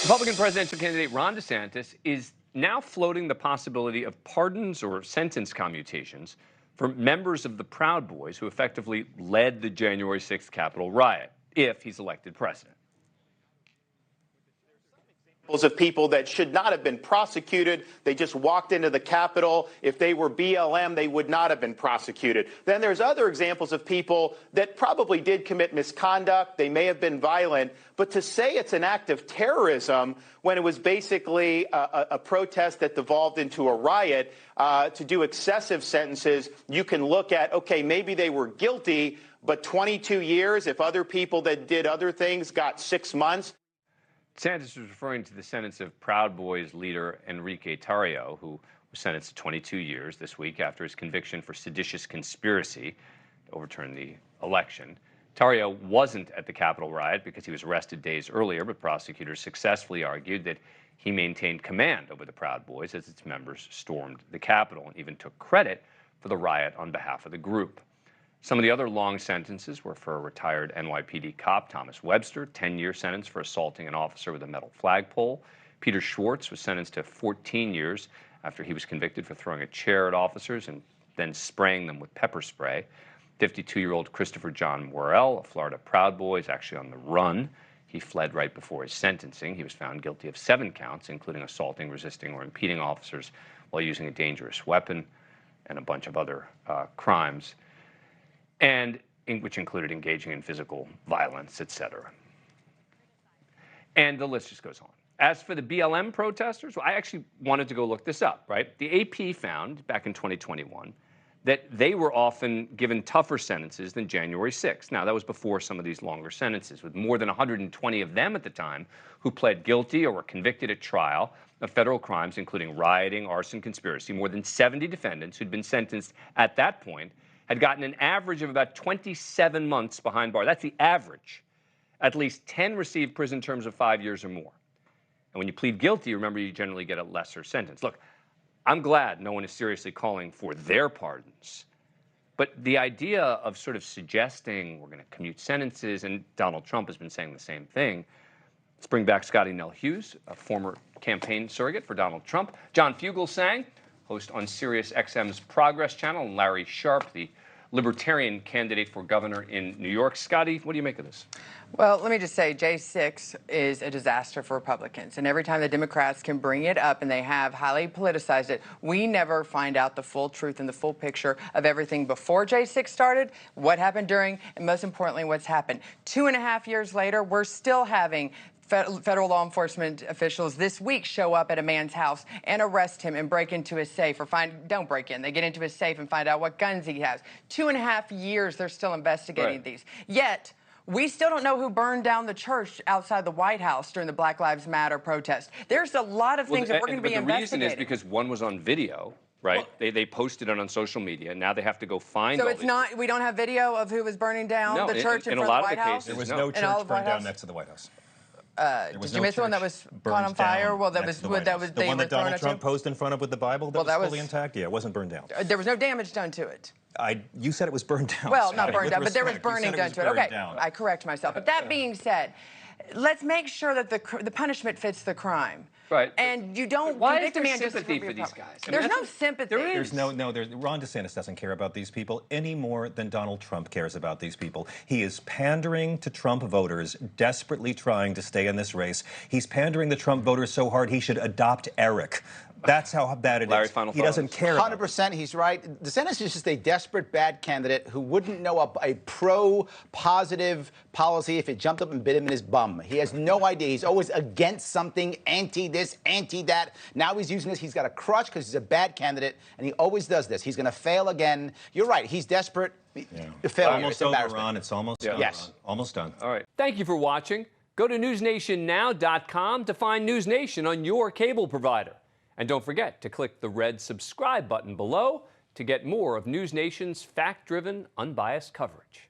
Republican presidential candidate Ron DeSantis is now floating the possibility of pardons or sentence commutations for members of the Proud Boys who effectively led the January 6th Capitol riot, if he's elected president. Of people that should not have been prosecuted. They just walked into the Capitol. If they were BLM, they would not have been prosecuted. Then there's other examples of people that probably did commit misconduct. They may have been violent. But to say it's an act of terrorism when it was basically a protest that devolved into a riot, to do excessive sentences, you can look at, okay, maybe they were guilty, but 22 years, if other people that did other things got 6 months. DeSantis was referring to the sentence of Proud Boys leader Enrique Tarrio, who was sentenced to 22 years this week after his conviction for seditious conspiracy to overturn the election. Tarrio wasn't at the Capitol riot because he was arrested days earlier, but prosecutors successfully argued that he maintained command over the Proud Boys as its members stormed the Capitol and even took credit for the riot on behalf of the group. Some of the other long sentences were for a retired NYPD cop, Thomas Webster, 10-year sentence for assaulting an officer with a metal flagpole. Peter Schwartz was sentenced to 14 years after he was convicted for throwing a chair at officers and then spraying them with pepper spray. 52-year-old Christopher John Worrell, a Florida Proud Boy, is actually on the run. He fled right before his sentencing. He was found guilty of 7 counts, including assaulting, resisting, or impeding officers while using a dangerous weapon and a bunch of other crimes, which included engaging in physical violence, etc. And the list just goes on. As for the BLM protesters, well, I actually wanted to go look this up, right? The AP found back in 2021 that they were often given tougher sentences than January 6th. Now, that was before some of these longer sentences, with more than 120 of them at the time who pled guilty or were convicted at trial of federal crimes, including rioting, arson, conspiracy. More than 70 defendants who'd been sentenced at that point had gotten an average of about 27 months behind bars. That's the average. At least 10 received prison terms of 5 years or more. And when you plead guilty, remember, you generally get a lesser sentence. Look, I'm glad no one is seriously calling for their pardons. But the idea of sort of suggesting we're going to commute sentences, and Donald Trump has been saying the same thing. Let's bring back Scottie Nell Hughes, a former campaign surrogate for Donald Trump. John Fugelsang, host on SiriusXM's Progress Channel, and Larry Sharpe, the Libertarian candidate for governor in New York. Scottie, what do you make of this? Well, let me just say, J6 is a disaster for Republicans. And every time the Democrats can bring it up, and they have highly politicized it, we never find out the full truth and the full picture of everything before J6 started, what happened during, and most importantly, what's happened. 2.5 years later, we're still having federal law enforcement officials this week show up at a man's house and arrest him and break into his safe, or don't break in. They get into his safe and find out what guns he has. 2.5 years, they're still investigating these. Yet, we still don't know who burned down the church outside the White House during the Black Lives Matter protest. There's a lot of things that we're going to be investigating. The reason is because one was on video, right? Well, they posted it on social media. Now they have to go find. So it's not. We don't have video of who was burning down the church in front of the White House. There was no church burned down next to the White House. Did you miss the one that was caught on fire? Well, the one that Donald Trump posed in front of with the Bible that was fully intact. Yeah, it wasn't burned down. There was no damage done to it. You said it was burned down. Well, not burned down, but there was burning done to it. Okay, I correct myself. But that being said, let's make sure that the punishment fits the crime. Right. And you don't convict a man just for these guys. There's no sympathy. There's Ron DeSantis doesn't care about these people any more than Donald Trump cares about these people. He is pandering to Trump voters, desperately trying to stay in this race. He's pandering the Trump voters so hard he should adopt Eric. That's how bad it is. Larry, final he doesn't care. 100%, he's right. DeSantis is just a desperate bad candidate who wouldn't know a pro-positive policy if it jumped up and bit him in his bum. He has no idea. He's always against something, anti-this, anti-that. Now he's using this. He's got a crutch because he's a bad candidate, and he always does this. He's going to fail again. You're right. He's desperate. Failure. Almost over, Ron. It's almost done. Yes. Almost done. All right. Thank you for watching. Go to NewsNationNow.com to find NewsNation on your cable provider. And don't forget to click the red subscribe button below to get more of NewsNation's fact-driven, unbiased coverage.